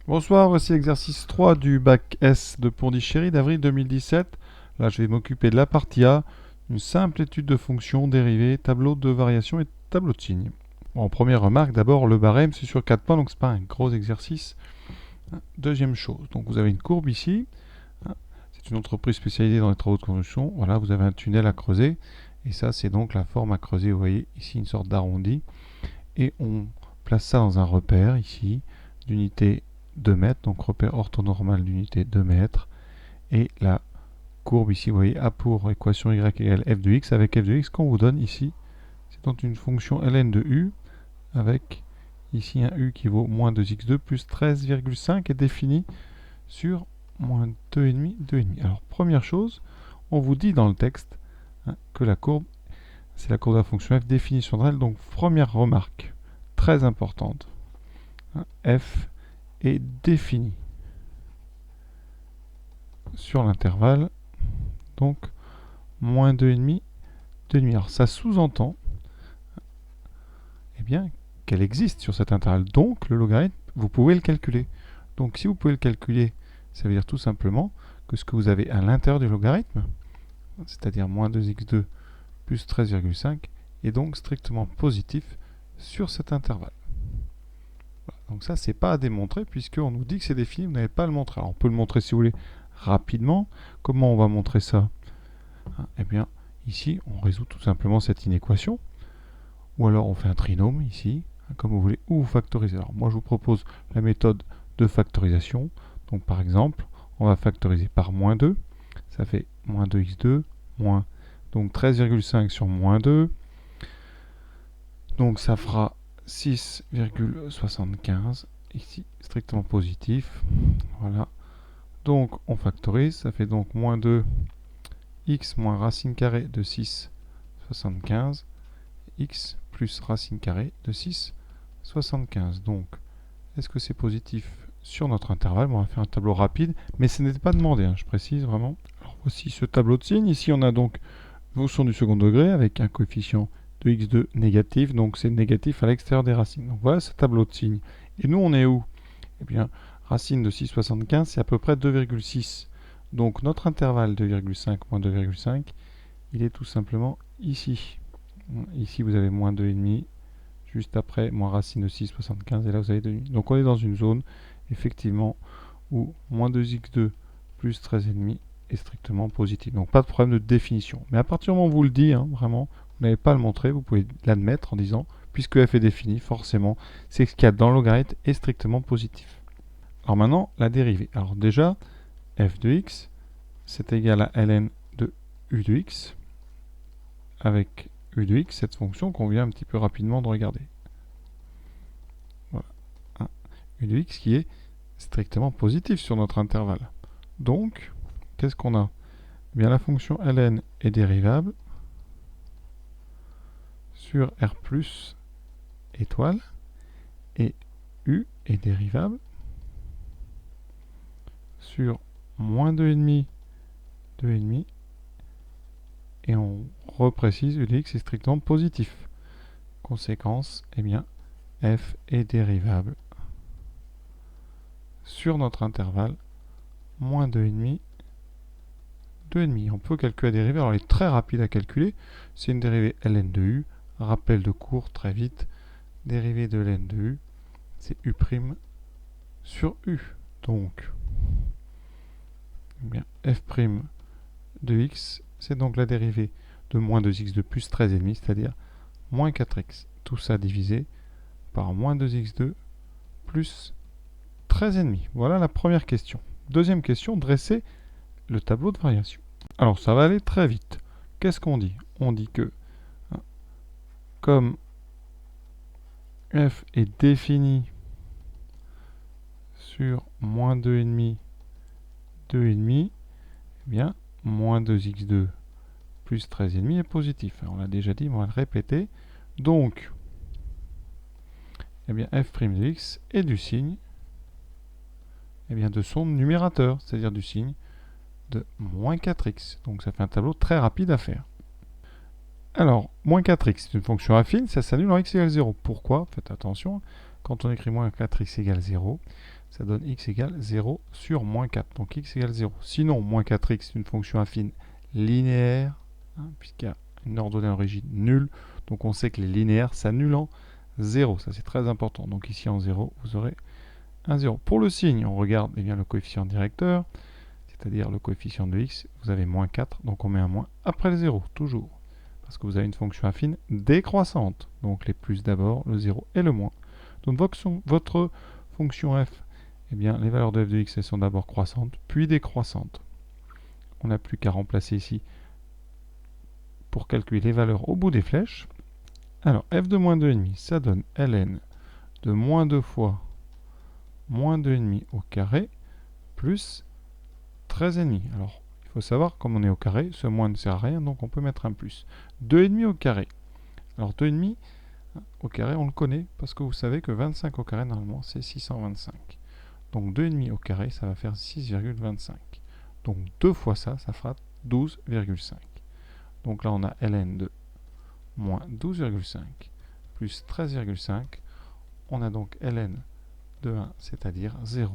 Bonsoir, voici l'exercice 3 du bac S de Pondichéry d'avril 2017. Là, je vais m'occuper de la partie A, une simple étude de fonctions, dérivées, tableau de variation et tableau de signes. Bon, première remarque, d'abord, le barème, c'est sur 4 points, donc c'est pas un gros exercice. Deuxième chose, donc vous avez une courbe ici. C'est une entreprise spécialisée dans les travaux de construction. Voilà, vous avez un tunnel à creuser. Et ça, c'est donc la forme à creuser. Vous voyez ici une sorte d'arrondi. Et on place ça dans un repère ici, d'unité 2 mètres, donc repère orthonormal d'unité 2 mètres, et la courbe ici, vous voyez, A pour équation y égale f de x, avec f de x qu'on vous donne ici, c'est donc une fonction ln de u, avec ici un u qui vaut moins 2x2 plus 13,5 est défini sur moins 2,5, 2,5. Alors, première chose, on vous dit dans le texte que la courbe, c'est la courbe de la fonction f définie sur elle, donc première remarque, très importante, f est défini sur l'intervalle, donc moins 2,5, 2,5. Alors ça sous-entend eh bien, qu'elle existe sur cet intervalle. Donc le logarithme, vous pouvez le calculer. Donc si vous pouvez le calculer, ça veut dire tout simplement que ce que vous avez à l'intérieur du logarithme, c'est-à-dire moins 2x2 plus 13,5, est donc strictement positif sur cet intervalle. Voilà. Donc ça, c'est pas à démontrer puisqu'on nous dit que c'est défini, vous n'avez pas à le montrer. Alors on peut le montrer si vous voulez rapidement. Comment on va montrer ça? Eh bien, ici, on résout tout simplement cette inéquation. Ou alors on fait un trinôme ici, comme vous voulez, ou vous factorisez. Alors moi, je vous propose la méthode de factorisation. Donc par exemple, on va factoriser par moins 2. Ça fait moins 2x2, moins donc 13,5 sur moins 2. Donc ça fera 6,75. Ici, strictement positif. Voilà. Donc on factorise, ça fait donc moins 2 x moins racine carrée de 6,75 x plus racine carrée de 6,75. Donc, est-ce que c'est positif sur notre intervalle? Bon, on va faire un tableau rapide, mais ce n'était pas demandé, je précise vraiment. Alors, voici ce tableau de signes. Ici, on a donc fonction du second degré avec un coefficient de x2 négatif, donc c'est négatif à l'extérieur des racines. Donc voilà ce tableau de signes. Et nous, on est où? Eh bien, racine de 6,75, c'est à peu près 2,6. Donc notre intervalle 2,5 moins 2,5, il est tout simplement ici. Ici, vous avez moins 2,5, juste après, moins racine de 6,75, et là, vous avez 2,5. Donc, on est dans une zone, effectivement, où moins 2x2 plus 13,5 est strictement positif. Donc, pas de problème de définition. Mais à partir du moment où on vous le dit, vraiment, vous n'avez pas à le montrer, vous pouvez l'admettre en disant, puisque f est défini, forcément, c'est que ce qu'il y a dans le logarithme est strictement positif. Alors maintenant, la dérivée. Alors déjà, f de x, c'est égal à ln de u de x, avec u de x, cette fonction qu'on vient un petit peu rapidement de regarder. Voilà. U de x qui est strictement positif sur notre intervalle. Donc, qu'est-ce qu'on a? Eh bien, la fonction ln est dérivable sur r plus étoile, et u est dérivable sur moins 2,5, 2,5, et on reprécise u de x est strictement positif. Conséquence, eh bien, f est dérivable sur notre intervalle moins 2,5, 2,5. On peut calculer la dérivée, alors elle est très rapide à calculer, c'est une dérivée ln de u, rappel de cours très vite, dérivée de ln de u, c'est u' sur u. Donc, eh bien, f' de x, c'est donc la dérivée de moins 2x de plus 13,5, c'est-à-dire moins 4x. Tout ça divisé par moins 2x2 plus 13,5. Voilà la première question. Deuxième question, dresser le tableau de variation. Alors ça va aller très vite. Qu'est-ce qu'on dit? On dit que comme f est défini sur moins 2,5, 2,5, eh bien moins 2x2 plus 13,5 est positif. Alors, on l'a déjà dit, mais on va le répéter. Donc, eh bien f' de x est du signe eh bien, de son numérateur, c'est-à-dire du signe de moins 4x. Donc ça fait un tableau très rapide à faire. Alors, moins 4x, c'est une fonction affine, ça s'annule en x égale 0. Pourquoi? Faites attention, quand on écrit moins 4x égale 0, ça donne x égale 0 sur moins 4. Donc x égale 0. Sinon, moins 4x, c'est une fonction affine linéaire, hein, puisqu'il y a une ordonnée d'origine nulle. Donc on sait que les linéaires s'annulent en 0. Ça, c'est très important. Donc ici, en 0, vous aurez un 0. Pour le signe, on regarde bien, le coefficient directeur, c'est-à-dire le coefficient de x. Vous avez moins 4, donc on met un moins après le 0, toujours. Parce que vous avez une fonction affine décroissante. Donc les plus d'abord, le 0 et le moins. Donc votre fonction f, eh bien, les valeurs de f de x, elles sont d'abord croissantes, puis décroissantes. On n'a plus qu'à remplacer ici pour calculer les valeurs au bout des flèches. Alors, f de moins 2,5, ça donne ln de moins 2 fois moins 2,5 au carré, plus 13,5. Alors, il faut savoir, comme on est au carré, ce moins ne sert à rien, donc on peut mettre un plus. 2,5 au carré. Alors, 2,5 au carré, on le connaît, parce que vous savez que 25 au carré, normalement, c'est 625. Donc 2,5 au carré, ça va faire 6,25. Donc 2 fois ça, ça fera 12,5. Donc là, on a ln de moins 12,5 plus 13,5. On a donc ln de 1, c'est-à-dire 0.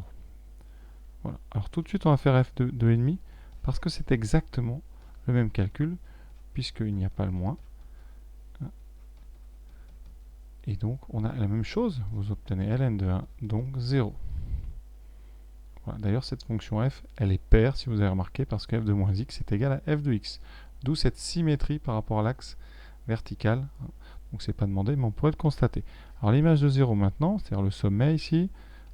Voilà. Alors tout de suite, on va faire f de 2,5 parce que c'est exactement le même calcul, puisqu'il n'y a pas le moins. Et donc, on a la même chose. Vous obtenez ln de 1, donc 0. Voilà. D'ailleurs, cette fonction f, elle est paire, si vous avez remarqué, parce que f de moins x est égal à f de x. D'où cette symétrie par rapport à l'axe vertical. Donc, c'est pas demandé, mais on pourrait le constater. Alors, l'image de 0 maintenant, c'est-à-dire le sommet ici.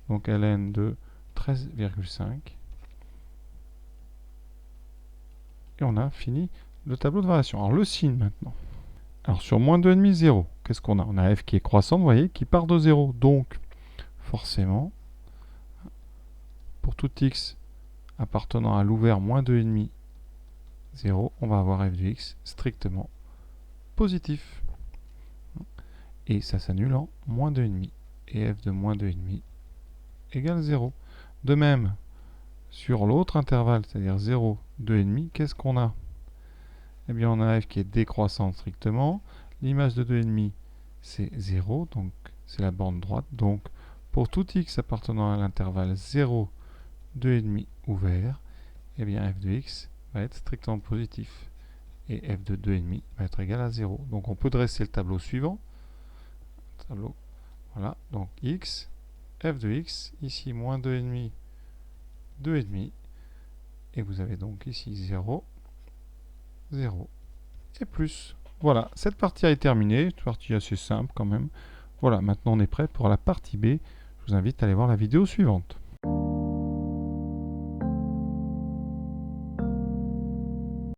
Donc, ln de 13,5. Et on a fini le tableau de variation. Alors, le signe maintenant. Alors, sur moins 2,5, 0. Qu'est-ce qu'on a? On a f qui est croissante, vous voyez, qui part de 0. Donc, forcément, pour tout x appartenant à l'ouvert moins 2,5, 0, on va avoir f de x strictement positif. Et ça s'annule en moins 2,5. Et f de moins 2,5 égale 0. De même, sur l'autre intervalle, c'est-à-dire 0, 2,5, qu'est-ce qu'on a? Eh bien, on a f qui est décroissante strictement. L'image de 2,5, c'est 0, donc c'est la bande droite. Donc, pour tout x appartenant à l'intervalle 0, 2,5 ouvert, eh bien f de x va être strictement positif. Et f de 2,5 va être égal à 0. Donc on peut dresser le tableau suivant. Tableau, voilà, donc x, f de x, ici moins 2,5, 2,5. Et vous avez donc ici 0, 0 et plus. Voilà, cette partie est terminée. Une partie assez simple quand même. Voilà, maintenant on est prêt pour la partie B. Je vous invite à aller voir la vidéo suivante.